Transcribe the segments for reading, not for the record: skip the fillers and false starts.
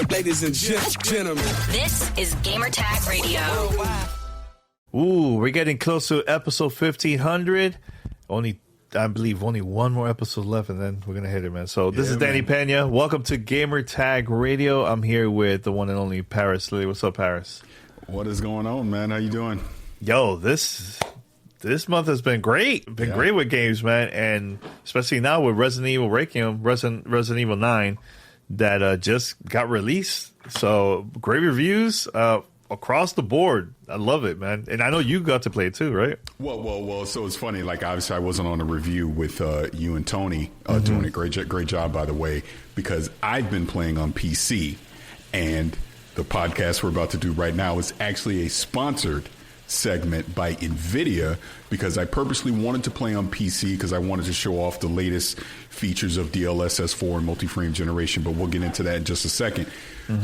Ladies and gentlemen, this is Gamertag Radio. Ooh, we're getting close to episode 1500. I believe only one more episode left, and then we're going to hit it, man. So this is Danny Pena. Welcome to Gamertag Radio. I'm here with the one and only Paris Lilly. What's up, Paris? What is going on, man? How you doing? Yo, this month has been great. Great with games, man. And especially now with Resident Evil Requiem, Resident Evil 9, that just got released. So great reviews across the board. I love it, man. And I know you got to play it too, right? Well. So it's funny. Like, obviously, I wasn't on a review with you and Tony doing a great job, by the way, because I've been playing on PC, and the podcast we're about to do right now is actually a sponsored segment by NVIDIA, because I purposely wanted to play on PC because I wanted to show off the latest features of DLSS 4 and multi-frame generation, but we'll get into that in just a second.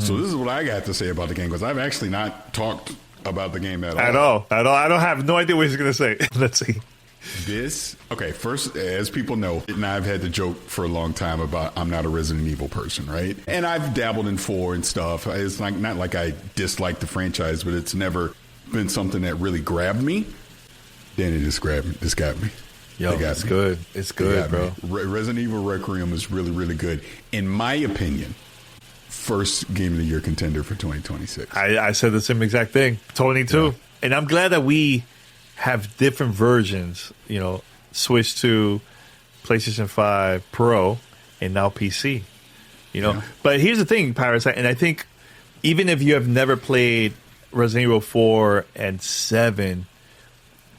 So this is what I got to say about the game, because I've actually not talked about the game at all. I don't have no idea what he's going to say. Let's see. First, as people know, and I've had the joke for a long time about I'm not a Resident Evil person, right? And I've dabbled in 4 and stuff. It's like not like I dislike the franchise, but it's never been something that really grabbed me. Then it just got me. Yo, it's good. It's good, bro. Resident Evil Requiem is really, really good. In my opinion, first game of the year contender for 2026. I said the same exact thing. Tony, too. Yeah. And I'm glad that we have different versions, switch to PlayStation 5 Pro and now PC, Yeah. But here's the thing, Paris, and I think even if you have never played Resident Evil 4 and 7,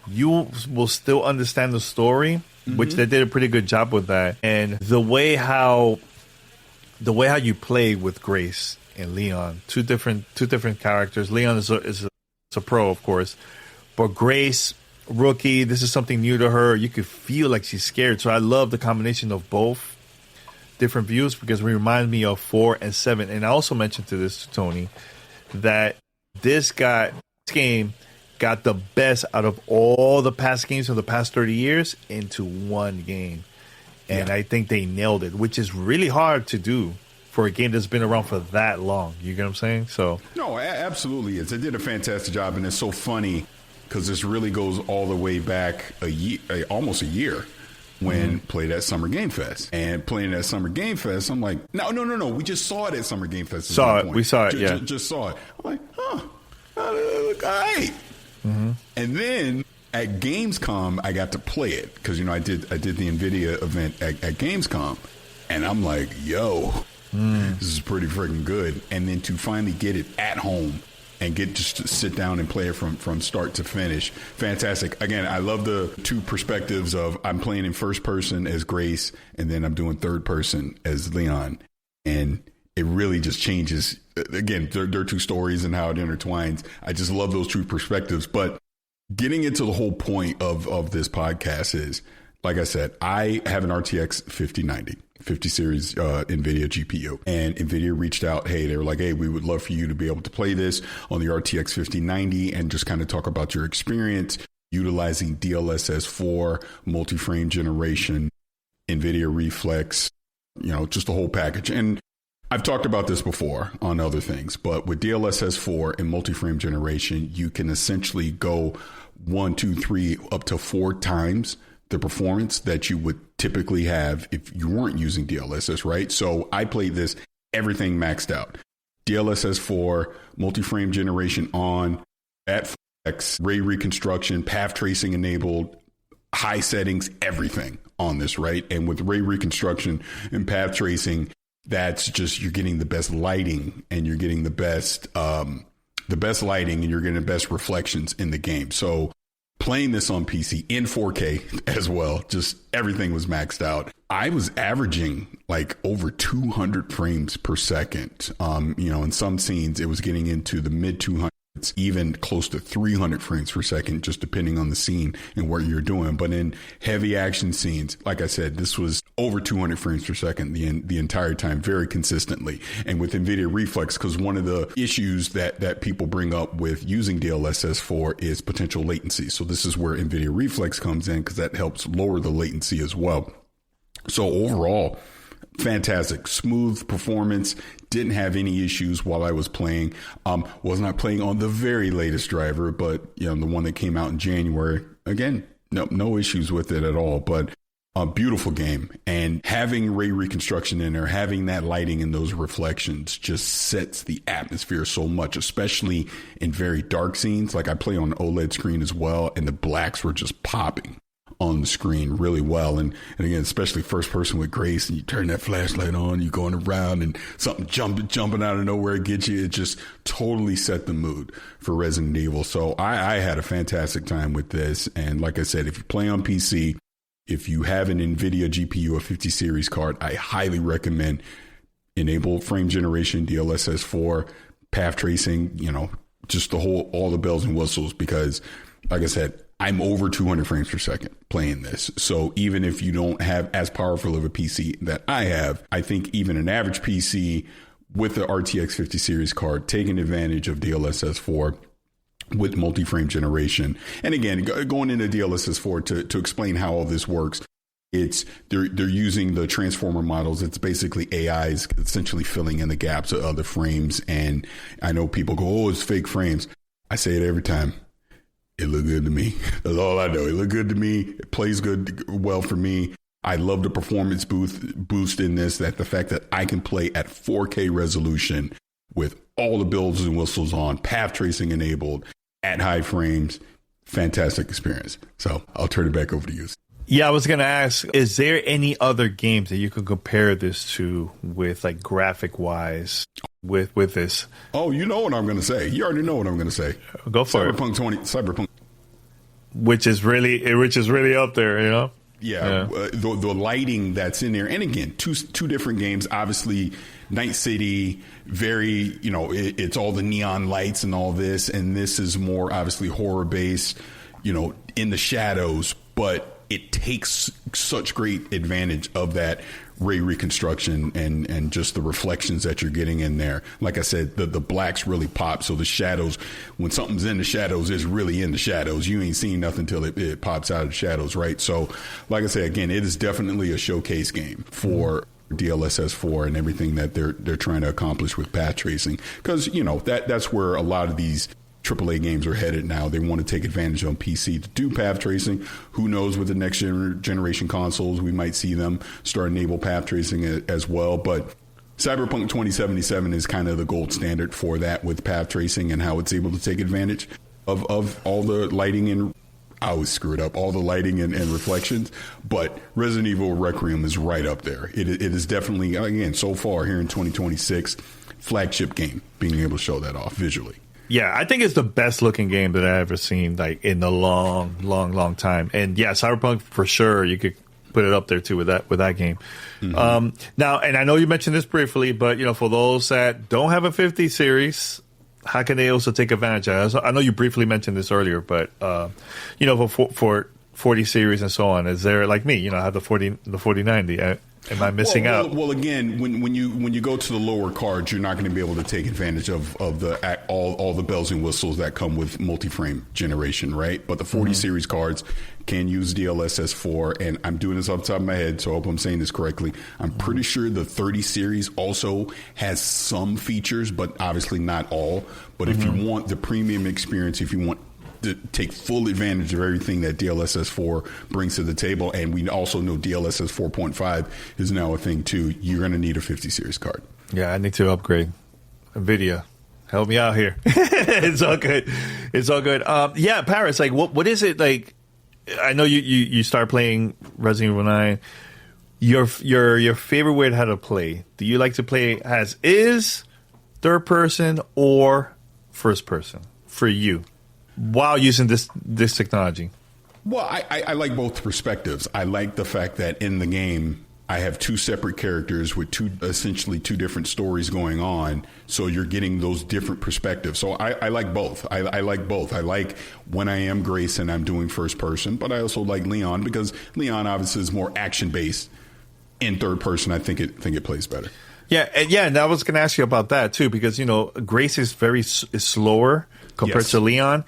you will still understand the story, which they did a pretty good job with that. And the way how you play with Grace and Leon, two different characters. Leon is a pro, of course, but Grace, rookie, this is something new to her. You could feel like she's scared. So I love the combination of both different views, because it reminds me of 4 and 7. And I also mentioned to Tony that this game got the best out of all the past games of the past 30 years into one game. And I think they nailed it, which is really hard to do for a game that's been around for that long. You get what I'm saying? So no, absolutely is. They did a fantastic job, and it's so funny because this really goes all the way back almost a year when played at Summer Game Fest. And playing at Summer Game Fest, I'm like, no. We just saw it at Summer Game Fest. We saw it, Just saw it. I'm like, look, all right. And then at Gamescom, I got to play it because, I did the NVIDIA event at Gamescom. And I'm like, yo, this is pretty freaking good. And then to finally get it at home and get just to sit down and play it from start to finish. Fantastic. Again, I love the two perspectives of I'm playing in first person as Grace, and then I'm doing third person as Leon. And it really just changes. Again, there are two stories and how it intertwines. I just love those two perspectives. But getting into the whole point of this podcast is, like I said, I have an RTX 5090. 50 series NVIDIA GPU, and NVIDIA reached out. Hey, they were like, hey, we would love for you to be able to play this on the RTX 5090 and just kind of talk about your experience utilizing DLSS 4, multi-frame generation, NVIDIA Reflex, just the whole package. And I've talked about this before on other things, but with DLSS 4 and multi-frame generation, you can essentially go 1, 2, 3, up to 4 times the performance that you would typically have if you weren't using DLSS, right? So I played this, everything maxed out. DLSS 4, multi-frame generation on, at X, ray reconstruction, path tracing enabled, high settings, everything on this, right? And with ray reconstruction and path tracing, that's just, you're getting the best lighting and you're getting the best lighting and you're getting the best reflections in the game. So playing this on PC in 4K as well, just everything was maxed out. I was averaging like over 200 frames per second. In some scenes, it was getting into the mid 200s, even close to 300 frames per second, just depending on the scene and what you're doing. But in heavy action scenes, like I said, this was over 200 frames per second the entire time, very consistently. And with NVIDIA Reflex, because one of the issues that people bring up with using DLSS 4 is potential latency. So this is where NVIDIA Reflex comes in, because that helps lower the latency as well. So overall, Fantastic, smooth performance. Didn't have any issues while I was playing. Was not playing on the very latest driver, but the one that came out in January. Again, no issues with it at all. But a beautiful game, and having ray reconstruction in there, having that lighting and those reflections just sets the atmosphere so much, especially in very dark scenes. Like I play on an OLED screen as well, and the blacks were just popping on the screen really well. And again, especially first person with Grace, and you turn that flashlight on, you're going around and something jumping out of nowhere gets you. It just totally set the mood for Resident Evil. So I had a fantastic time with this. And like I said, if you play on PC, if you have an NVIDIA GPU, a 50 series card, I highly recommend enable frame generation, DLSS 4, path tracing, just all the bells and whistles, because like I said, I'm over 200 frames per second playing this. So even if you don't have as powerful of a PC that I have, I think even an average PC with the RTX 50 series card taking advantage of DLSS 4 with multi-frame generation. And again, going into DLSS 4 to explain how all this works, they're using the transformer models. It's basically AIs essentially filling in the gaps of other frames. And I know people go, oh, it's fake frames. I say it every time. It looked good to me. That's all I know. It looked good to me. It plays well for me. I love the performance boost in this, that the fact that I can play at 4K resolution with all the bells and whistles on, path tracing enabled, at high frames. Fantastic experience. So I'll turn it back over to you. Yeah, I was going to ask, is there any other games that you could compare this to with, like, graphic-wise with this? Oh, you know what I'm going to say. You already know what I'm going to say. Go for Cyberpunk. Which is really up there, Yeah. The lighting that's in there. And again, two different games. Obviously, Night City, very, it's all the neon lights and all this. And this is more obviously horror based, in the shadows. But it takes such great advantage of that ray reconstruction and just the reflections that you're getting in there. Like I said, the blacks really pop. So the shadows, when something's in the shadows, it's really in the shadows. You ain't seeing nothing until it pops out of the shadows, right? So like I say, again, it is definitely a showcase game for DLSS 4 and everything that they're trying to accomplish with path tracing. Because, that's where a lot of these AAA games are headed now. They want to take advantage on PC to do path tracing. Who knows, with the next generation consoles, we might see them start enable path tracing as well. But Cyberpunk 2077 is kind of the gold standard for that with path tracing and how it's able to take advantage of all the lighting and I always screw it up, all the lighting and reflections. But Resident Evil Requiem is right up there. It is definitely, again, so far here in 2026, flagship game, being able to show that off visually. Yeah, I think it's the best looking game that I've ever seen, like, in a long time. And yeah, Cyberpunk for sure, you could put it up there too with that game. Mm-hmm. Now, and I know you mentioned this briefly, but for those that don't have a 50 series, how can they also take advantage of it? I know you briefly mentioned this earlier, but for 40 series and so on, is there, like me, I have the 4090. Am I missing out? Well, again, when you go to the lower cards, you're not going to be able to take advantage of all the bells and whistles that come with multi-frame generation, right? But the 40 series cards can use DLSS 4, and I'm doing this off the top of my head, so I hope I'm saying this correctly. I'm pretty sure the 30 series also has some features, but obviously not all. But if you want the premium experience, if you want to take full advantage of everything that DLSS 4 brings to the table, and we also know DLSS 4.5 is now a thing too, you're going to need a 50 series card. Yeah, I need to upgrade. NVIDIA, help me out here. It's all good. Yeah, Paris, like, what is it like? I know you start playing Resident Evil 9. Your favorite way how to play? Do you like to play as is, third person, or first person for you while using this technology? Well, I like both perspectives. I like the fact that in the game I have two separate characters with essentially two different stories going on. So you're getting those different perspectives. So I like both. I like both. I like when I am Grace and I'm doing first person, but I also like Leon because Leon obviously is more action based. In third person, I think it plays better. Yeah, and I was going to ask you about that too, because Grace is slower compared to Leon.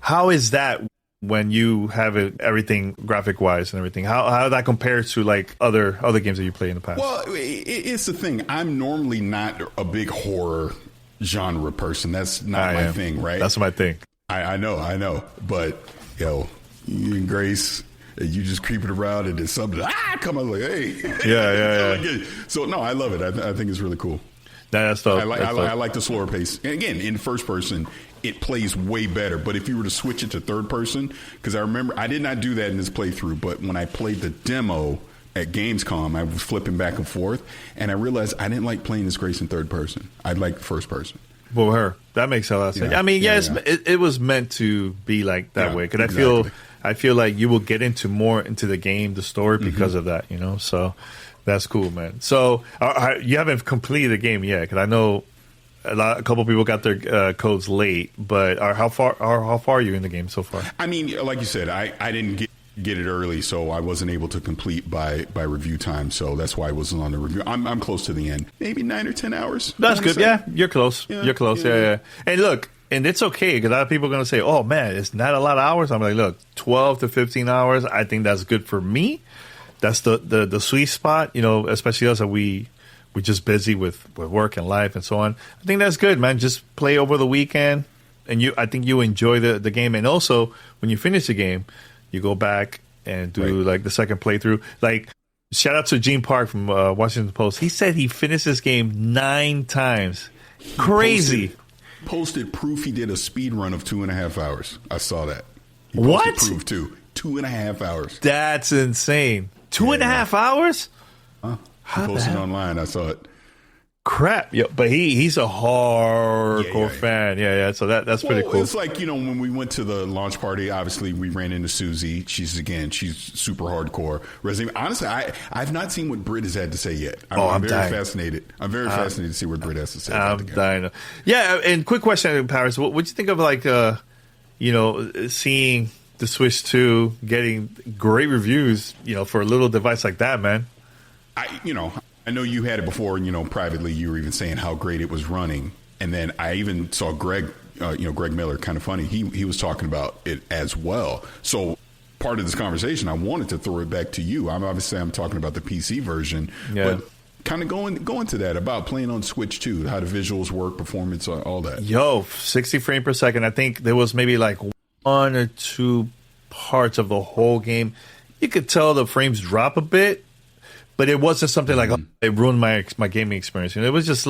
How is that when you have it, everything graphic wise and everything? How that compares to like other games that you played in the past? Well, it's the thing. I'm normally not a big horror genre person. That's not my thing, right? That's my thing. I know. But, you and Grace, you just creeping around and then something, come on, like, hey. Yeah. So, no, I love it. I think it's really cool. That's dope. I like the slower pace. And again, in first person, it plays way better. But if you were to switch it to third person, because I remember I did not do that in this playthrough, but when I played the demo at Gamescom, I was flipping back and forth, and I realized I didn't like playing as Grace in third person. I liked first person. Well, her. That makes a lot of sense. Yeah, I mean, it was meant to be like that way. Because I feel like you will get into the game, the story, because of that, So that's cool, man. So you haven't completed the game yet, because I know a couple people got their codes late. But how far are you in the game so far? I mean, like you said, I didn't get it early, so I wasn't able to complete by review time. So that's why I wasn't on the review. I'm close to the end, maybe 9 or 10 hours. That's good. Yeah, you're close. You're close. Yeah. And look. And it's okay, because a lot of people are going to say, oh, man, it's not a lot of hours. I'm like, look, 12 to 15 hours, I think that's good for me. That's the sweet spot, especially us that we're just busy with work and life and so on. I think that's good, man. Just play over the weekend, and I think you enjoy the game. And also, when you finish the game, you go back and do, like, the second playthrough. Like, shout out to Gene Park from Washington Post. He said he finished this game 9 times. Crazy. Posted proof he did a speed run of 2.5 hours. I saw that. He what? Proof too. 2.5 hours. That's insane. 2.5 hours? Huh? He posted online. I saw it. Crap. Yeah, but he's a hardcore fan. Yeah. So that's pretty cool. It's like, when we went to the launch party, obviously we ran into Susie. She's super hardcore. Resident. Honestly, I've not seen what Britt has had to say yet. I'm very fascinated. I'm very fascinated to see what Britt has to say. I'm dying. Yeah, and quick question, Paris. What do you think of, like, seeing the Switch 2 getting great reviews, for a little device like that, man? I know you had it before, and, privately you were even saying how great it was running. And then I even saw Greg Miller, kind of funny. He was talking about it as well. So part of this conversation, I wanted to throw it back to you. I'm talking about the PC version, but kind of go into that about playing on Switch 2, how the visuals work, performance, all that. 60 frames per second. I think there was maybe like 1 or 2 parts of the whole game. You could tell the frames drop a bit. But it wasn't something like, it ruined my gaming experience. It was just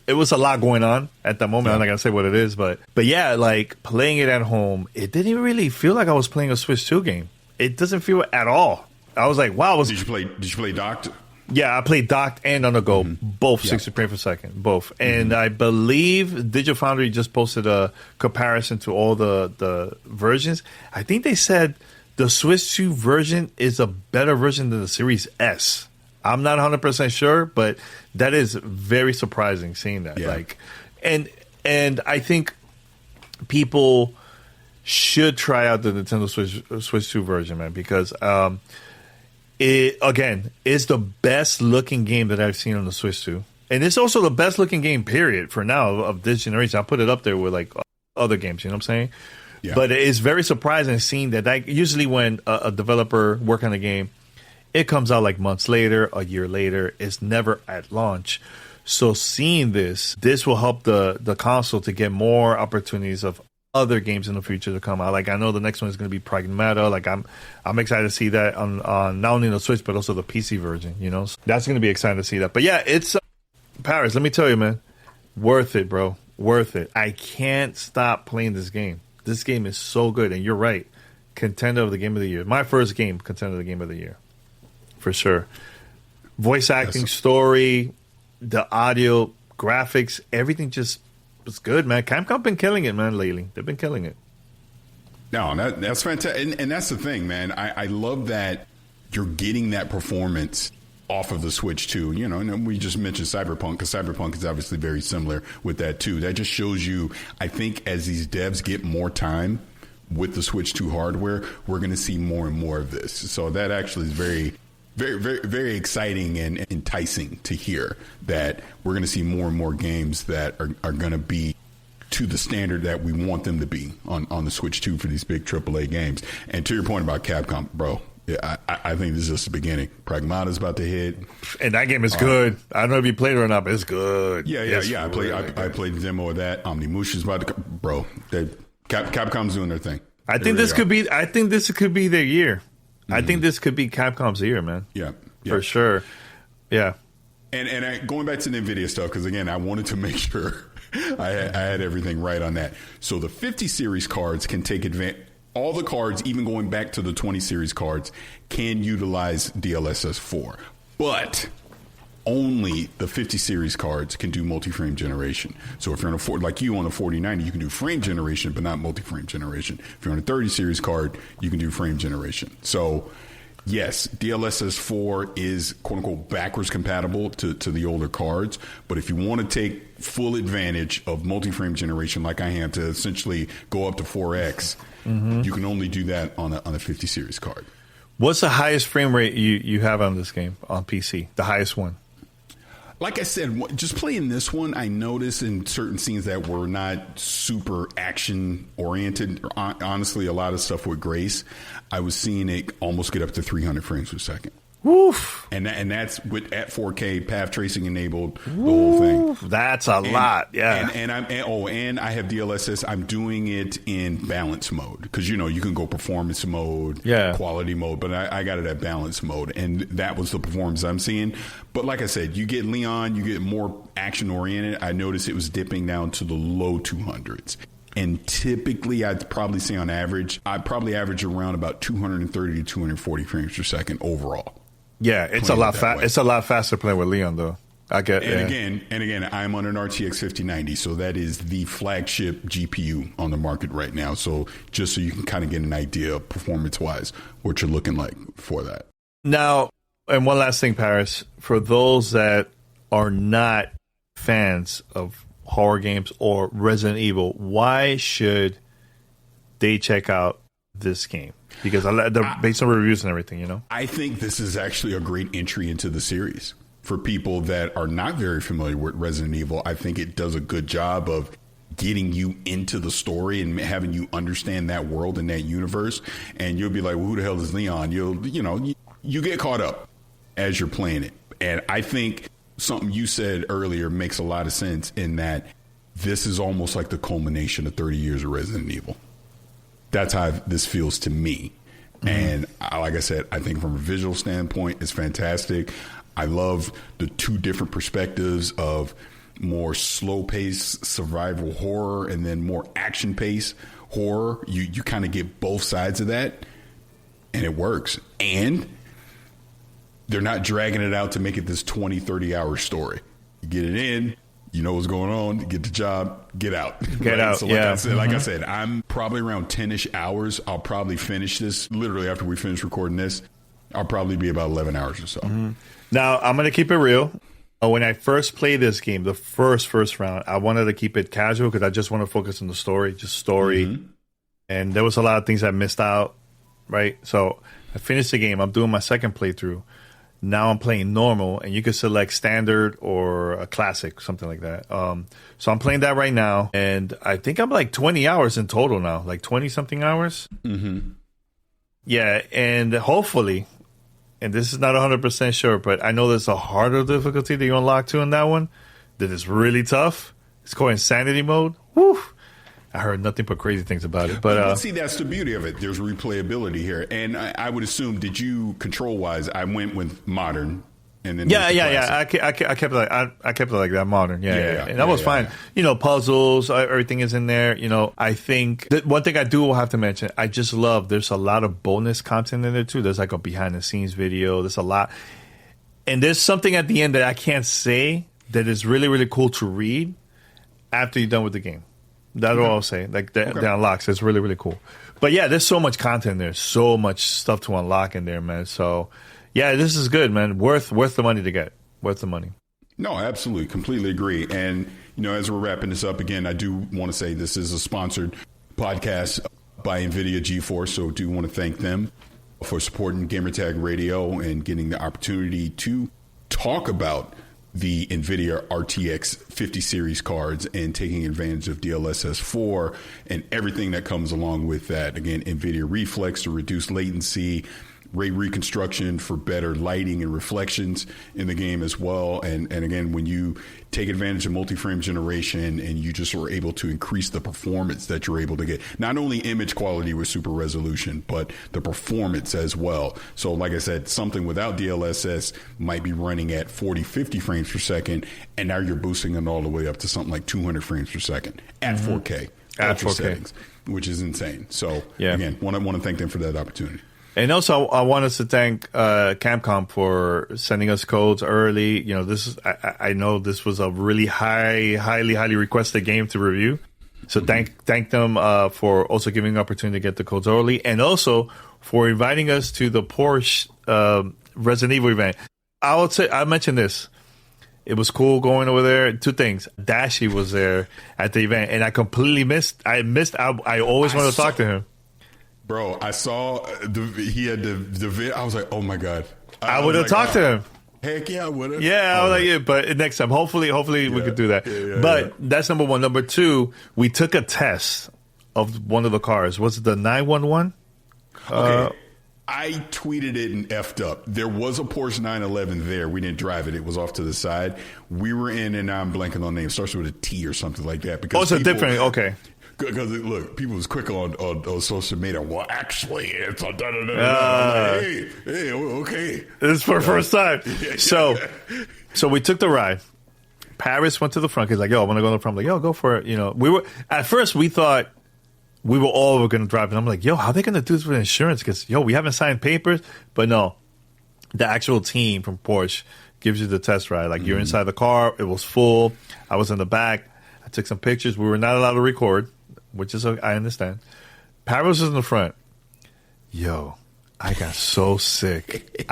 it was a lot going on at that moment. I'm not going to say what it is, but yeah, like playing it at home, it didn't really feel like I was playing a Switch 2 game. It doesn't feel at all. I was like, wow. Did you play docked? Yeah, I played docked and on the go, both 60 frames per second, both. And I believe Digital Foundry just posted a comparison to all the versions. I think they said the Switch 2 version is a better version than the Series S. I'm not 100% sure, but that is very surprising seeing that. Yeah. And I think people should try out the Nintendo Switch 2 version, man, because it again is the best looking game that I've seen on the Switch 2, and it's also the best looking game period for now of this generation. I'll put it up there with like other games. You know what I'm saying? Yeah. But it's very surprising seeing that. Usually when a developer work on a game, it comes out like months later, a year later. It's never at launch. So seeing this will help the console to get more opportunities of other games in the future to come out. Like I know the next one is going to be Pragmata. Like I'm excited to see that on not only the Switch but also the PC version. So that's going to be exciting to see that. But yeah, it's Paris. Let me tell you, man, worth it, bro. Worth it. I can't stop playing this game. This game is so good, and you're right. Contender of the game of the year. My first game, contender of the game of the year. For sure. Voice acting, story, the audio, graphics, everything just was good, man. Capcom been killing it, man, lately. They've been killing it. No, that's fantastic. And that's the thing, man. I love that you're getting that performance off of the Switch 2. And we just mentioned Cyberpunk, because Cyberpunk is obviously very similar with that, too. That just shows you, I think, as these devs get more time with the Switch 2 hardware, we're going to see more and more of this. So that actually is very, very, very exciting and enticing to hear that we're going to see more and more games that are going to be to the standard that we want them to be on the Switch 2 for these big AAA games. And to your point about Capcom, bro, yeah, I think this is just the beginning. Pragmata's about to hit, and that game is good. I don't know if you played it or not, but it's good. Yeah. I played the demo of that. Omnimusha's about to, bro. Capcom's doing their thing. I think this could be their year. I think this could be Capcom's year, man. Yeah. For sure. Yeah. And going back to the NVIDIA stuff, because again, I wanted to make sure I had everything right on that. So the 50 series cards can take advantage. All the cards, even going back to the 20 series cards, can utilize DLSS 4. But only the 50 series cards can do multi-frame generation. So if you're on like you on a 4090, you can do frame generation, but not multi-frame generation. If you're on a 30 series card, you can do frame generation. So yes, DLSS 4 is quote unquote backwards compatible to the older cards. But if you want to take full advantage of multi-frame generation like I am to essentially go up to 4X, you can only do that on a 50 series card. What's the highest frame rate you have on this game on PC? The highest one? Like I said, just playing this one, I noticed in certain scenes that were not super action oriented. Honestly, a lot of stuff with Grace, I was seeing it almost get up to 300 frames per second. Woof. And that's with at 4K path tracing enabled, the whole thing. That's a lot, yeah. And I have DLSS. I'm doing it in balance mode because you can go performance mode, quality mode, but I got it at balance mode, and that was the performance I'm seeing. But like I said, you get Leon, you get more action oriented. I noticed it was dipping down to the low 200s. And typically, I'd probably say on average, I'd probably average around about 230 to 240 frames per second overall. Yeah, it's a lot. It's a lot faster playing with Leon, though. Again, I'm on an RTX 5090, so that is the flagship GPU on the market right now. So just so you can kind of get an idea of performance-wise what you're looking like for that. Now, and one last thing, Paris, for those that are not fans of horror games or Resident Evil, why should they check out this game? Because they're based on reviews and everything, I think this is actually a great entry into the series. For people that are not very familiar with Resident Evil, I think it does a good job of getting you into the story and having you understand that world and that universe. And you'll be like, well, who the hell is Leon? You get caught up as you're playing it. And I think something you said earlier makes a lot of sense in that this is almost like the culmination of 30 years of Resident Evil. That's how this feels to me. Mm-hmm. And like I said, I think from a visual standpoint, it's fantastic. I love the two different perspectives of more slow-paced survival horror and then more action-paced horror. You kind of get both sides of that, and it works. And they're not dragging it out to make it this 20, 30-hour story. You get it in, you know what's going on, you get the job, get out. Get out, so like I said, I'm probably around 10-ish hours. I'll probably finish this. Literally, after we finish recording this, I'll probably be about 11 hours or so. Mm-hmm. Now, I'm going to keep it real. When I first played this game, the first round, I wanted to keep it casual because I just want to focus on the story, just story. Mm-hmm. And there was a lot of things I missed out, right? So I finished the game. I'm doing my second playthrough. Now I'm playing normal, and you can select standard or a classic, something like that. So I'm playing that right now, and I think I'm like 20 hours in total now, like 20-something hours. Mm-hmm. Yeah, and hopefully, and this is not 100% sure, but I know there's a harder difficulty that you unlock to in that one that is really tough. It's called Insanity Mode. Woo! I heard nothing but crazy things about it. But see, that's the beauty of it. There's replayability here. And I would assume, did you, control-wise, I went with modern. And then I kept it like that, modern. Yeah. And that was fine. Puzzles, everything is in there. I think that one thing I do have to mention, I just love, there's a lot of bonus content in there too. There's like a behind the scenes video. There's a lot. And there's something at the end that I can't say that is really, really cool to read after you're done with the game. That's all I'll say. Like that unlocks. It's really, really cool. But yeah, there's so much content there. So much stuff to unlock in there, man. So yeah, this is good, man. Worth the money to get. Worth the money. No, absolutely. Completely agree. And, as we're wrapping this up, again, I do want to say this is a sponsored podcast by NVIDIA GeForce. So I do want to thank them for supporting Gamertag Radio and getting the opportunity to talk about the NVIDIA RTX 50 series cards and taking advantage of DLSS 4 and everything that comes along with that. Again, NVIDIA Reflex to reduce latency, ray reconstruction for better lighting and reflections in the game as well. And again, when you take advantage of multi-frame generation and you just are able to increase the performance that you're able to get, not only image quality with super resolution, but the performance as well. So like I said, something without DLSS might be running at 40, 50 frames per second. And now you're boosting it all the way up to something like 200 frames per second at 4K. At 4K. Settings, which is insane. So again, want to thank them for that opportunity. And also, I want us to thank Capcom for sending us codes early. You know, this is I know this was a really highly requested game to review. So thank them for also giving the opportunity to get the codes early, and also for inviting us to the Porsche Resident Evil event. I mentioned this. It was cool going over there. Two things. Dashi was there at the event, and I completely missed. I always wanted to talk to him. Bro, I saw he had the vid. I was like, oh my God. I would have talked to him. Heck yeah, I would have. Yeah, I was like, yeah, but next time, hopefully we could do that. But that's number one. Number two, we took a test of one of the cars. Was it the 911? Okay. I tweeted it and effed up. There was a Porsche 911 there. We didn't drive it. It was off to the side. We were in, and now I'm blanking on the name. It starts with a T or something like that. Because it's a different, okay. Because look, people was quick on social media. Well, actually, it's a like, hey, okay. This is for first time. So we took the ride. Paris went to the front. He's like, yo, I want to go to the front. I'm like, yo, go for it. You know, at first we thought we were all going to drive, and I'm like, yo, how are they going to do this with insurance? Because we haven't signed papers. But no, the actual team from Porsche gives you the test ride. Like you're inside the car. It was full. I was in the back. I took some pictures. We were not allowed to record, which is, I understand. Paris was in the front. Yo, I got so sick.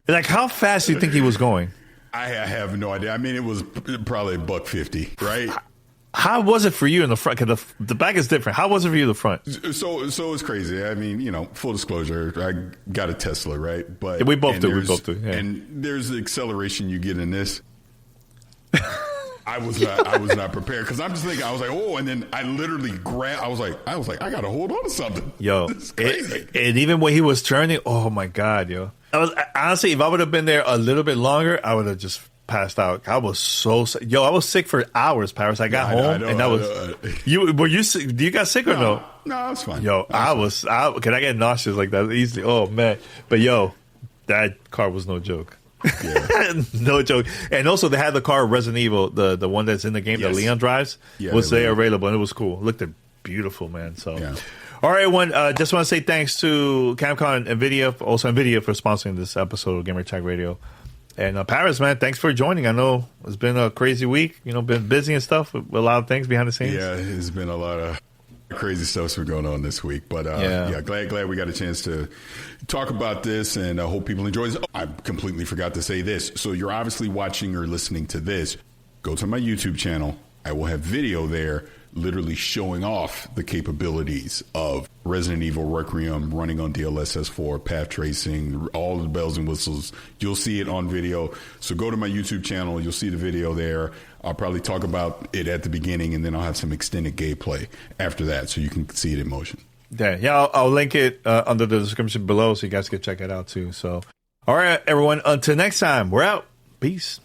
Like, how fast do you think he was going? I have no idea. I mean, it was probably $150, right? How was it for you in the front? Because the back is different. How was it for you in the front? So it's crazy. I mean, full disclosure, I got a Tesla, right? But we both do. Yeah. And there's the acceleration you get in this. I was not prepared because I'm just thinking. I was like, oh, and then I literally grabbed. I was like, I gotta hold on to something. Yo, it's crazy. And even when he was turning, oh my God, yo! Honestly, if I would have been there a little bit longer, I would have just passed out. I was so sick. Yo, I was sick for hours, Paris. I got home and that was you. Were you sick? Do you got sick or no? No, it's fine. Yo, I get nauseous like that easily. Oh man, but yo, that car was no joke. Yeah. No joke. And also they had the car Resident Evil, the one that's in the game that Leon drives, was there available, and it was cool. It looked beautiful, man. So all right, everyone, just want to say thanks to Capcom and NVIDIA, also NVIDIA, for sponsoring this episode of Gamer Tag Radio. And Paris, man, thanks for joining. I know it's been a crazy week, been busy and stuff with a lot of things behind the scenes. Yeah, it's been a lot of crazy stuff's been going on this week, but glad we got a chance to talk about this, and I hope people enjoy this. I completely forgot to say this. So you're obviously watching or listening to this. Go to my YouTube channel. I will have video there literally showing off the capabilities of Resident Evil Requiem running on DLSS 4, path tracing, all the bells and whistles. You'll see it on video. So go to my YouTube channel. You'll see the video there. I'll probably talk about it at the beginning, and then I'll have some extended gameplay after that so you can see it in motion. Yeah, I'll link it under the description below so you guys can check it out too. So, all right, everyone, until next time, we're out. Peace.